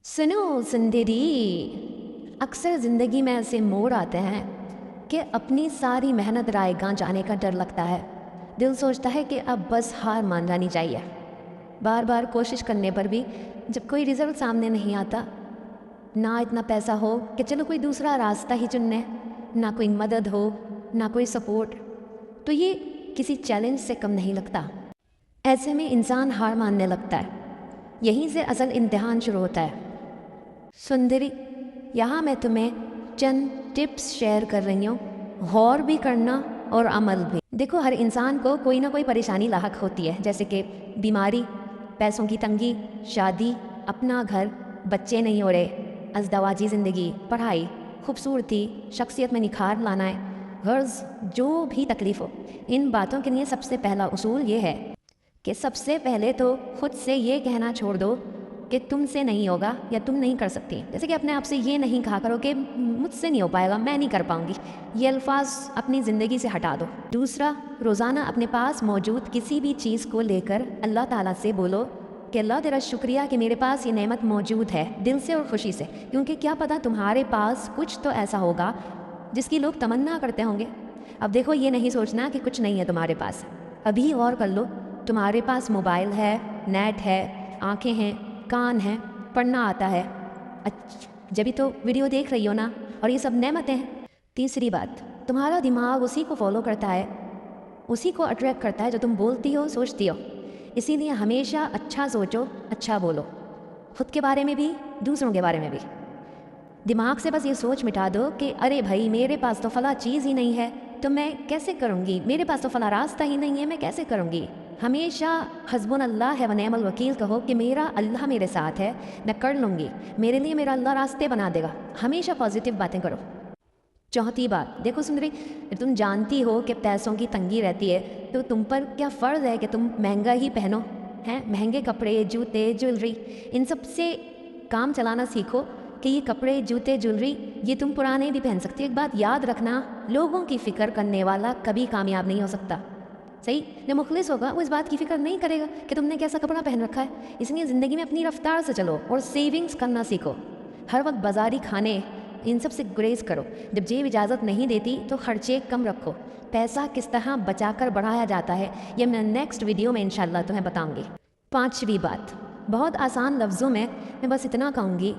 सुनो जिंदगी, अक्सर ज़िंदगी में ऐसे मोड़ आते हैं कि अपनी सारी मेहनत रायगां जाने का डर लगता है। दिल सोचता है कि अब बस हार मान जानी चाहिए। बार बार कोशिश करने पर भी जब कोई रिज़ल्ट सामने नहीं आता, ना इतना पैसा हो कि चलो कोई दूसरा रास्ता ही चुन लें, ना कोई मदद हो, ना कोई सपोर्ट, तो ये किसी चैलेंज से कम नहीं लगता। ऐसे में इंसान हार मानने लगता है। यहीं से असल इम्तिहान शुरू होता है। सुंदरी, यहाँ मैं तुम्हें चंद टिप्स शेयर कर रही हूँ, गौर भी करना और अमल भी। देखो, हर इंसान को कोई ना कोई परेशानी लाहक होती है, जैसे कि बीमारी, पैसों की तंगी, शादी, अपना घर, बच्चे नहीं हो रहे, अज़दवाजी ज़िंदगी, पढ़ाई, खूबसूरती, शख्सियत में निखार लाना है, गर्ज, जो भी तकलीफ़ हो। इन बातों के लिए सबसे पहला उसूल ये है कि सबसे पहले तो खुद से ये कहना छोड़ दो कि तुमसे नहीं होगा या तुम नहीं कर सकती। जैसे कि अपने आप से ये नहीं कहा करो कि मुझसे नहीं हो पाएगा, मैं नहीं कर पाऊंगी। ये अल्फाज अपनी ज़िंदगी से हटा दो। दूसरा, रोज़ाना अपने पास मौजूद किसी भी चीज़ को लेकर अल्लाह ताला से बोलो कि अल्लाह तेरा शुक्रिया कि मेरे पास ये नेमत मौजूद है, दिल से और खुशी से, क्योंकि क्या पता तुम्हारे पास कुछ तो ऐसा होगा जिसकी लोग तमन्ना करते होंगे। अब देखो, ये नहीं सोचना कि कुछ नहीं है तुम्हारे पास। अभी गौर कर लो, तुम्हारे पास मोबाइल है, नेट है, आँखें हैं, कान हैं, पढ़ना आता है, जब भी तो वीडियो देख रही हो ना, और ये सब नेमतें हैं। तीसरी बात, तुम्हारा दिमाग उसी को फॉलो करता है, उसी को अट्रैक्ट करता है जो तुम बोलती हो, सोचती हो। इसीलिए हमेशा अच्छा सोचो, अच्छा बोलो, खुद के बारे में भी, दूसरों के बारे में भी। दिमाग से बस ये सोच मिटा दो कि अरे भाई, मेरे पास तो फला चीज़ ही नहीं है, तो मैं कैसे करूँगी, मेरे पास तो फला रास्ता ही नहीं है, मैं कैसे करूँगी। हमेशा हस्बुन अल्लाह है व नेमल वकील कहो कि मेरा अल्लाह मेरे साथ है, मैं कर लूँगी, मेरे लिए मेरा अल्लाह रास्ते बना देगा। हमेशा पॉजिटिव बातें करो। चौथी बात, देखो सुंदरी, तुम जानती हो कि पैसों की तंगी रहती है, तो तुम पर क्या फ़र्ज़ है कि तुम महंगा ही पहनो, हैं, महंगे कपड़े, जूते, ज्वेलरी, इन सब से काम चलाना सीखो कि ये कपड़े, जूते, ज्वेलरी ये तुम पुराने भी पहन सकती हो। एक बात याद रखना, लोगों की फ़िक्र करने वाला कभी कामयाब नहीं हो सकता। सही, जो मुखलिस होगा वो इस बात की फ़िक्र नहीं करेगा कि तुमने कैसा कपड़ा पहन रखा है। इसलिए ज़िंदगी में अपनी रफ्तार से चलो और सेविंग्स करना सीखो। हर वक्त बाज़ारी खाने, इन सब से गुरेज करो। जब जेब इजाज़त नहीं देती तो खर्चे कम रखो। पैसा किस तरह बचाकर बढ़ाया जाता है, ये मैं नेक्स्ट वीडियो में इंशाल्लाह तुम्हें बताऊँगी। पाँचवीं बात, बहुत आसान लफ्ज़ों में मैं बस इतना कहूँगी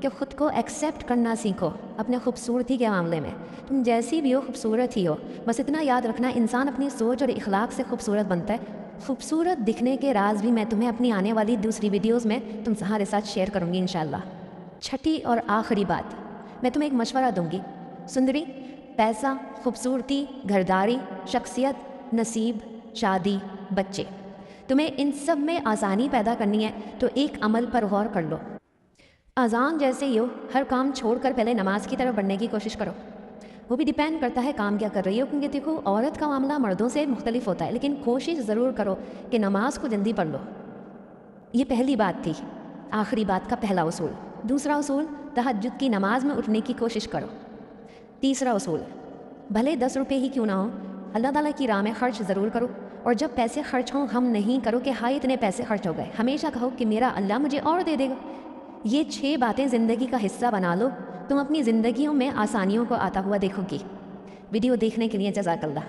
कि ख़ुद को एक्सेप्ट करना सीखो। अपने खूबसूरती के मामले में तुम जैसी भी हो, खूबसूरत ही हो। बस इतना याद रखना, इंसान अपनी सोच और इखलाक से खूबसूरत बनता है। खूबसूरत दिखने के राज भी मैं तुम्हें अपनी आने वाली दूसरी वीडियोस में तुम्हारे साथ शेयर करूँगी इंशाल्लाह। छठी और आखिरी बात, मैं तुम्हें एक मशवरा दूँगी। सुंदरी, पैसा, खूबसूरती, घरदारी, शख्सियत, नसीब, शादी, बच्चे, तुम्हें इन सब में आसानी पैदा करनी है तो एक अमल पर गौर कर लो। अज़ान जैसे ही हो, हर काम छोड़कर पहले नमाज की तरफ बढ़ने की कोशिश करो। वो भी डिपेंड करता है काम क्या कर रही हो, क्योंकि देखो, औरत का मामला मर्दों से मुख्तलिफ होता है, लेकिन कोशिश ज़रूर करो कि नमाज को जल्दी पढ़ लो। ये पहली बात थी, आखिरी बात का पहला उसूल। दूसरा उसूल, तहज्जुद की नमाज में उठने की कोशिश करो। तीसरा उसूल, भले 10 रुपये ही क्यों ना हो, अल्लाह ताला की राह में खर्च ज़रूर करो। और जब पैसे खर्च हों, हम नहीं करो कि हाय इतने पैसे खर्च हो गए, हमेशा कहो कि मेरा अल्लाह मुझे और दे देगा। ये 6 बातें ज़िंदगी का हिस्सा बना लो, तुम अपनी ज़िंदगियों में आसानियों को आता हुआ देखोगी। वीडियो देखने के लिए जज़ाकल्लाह।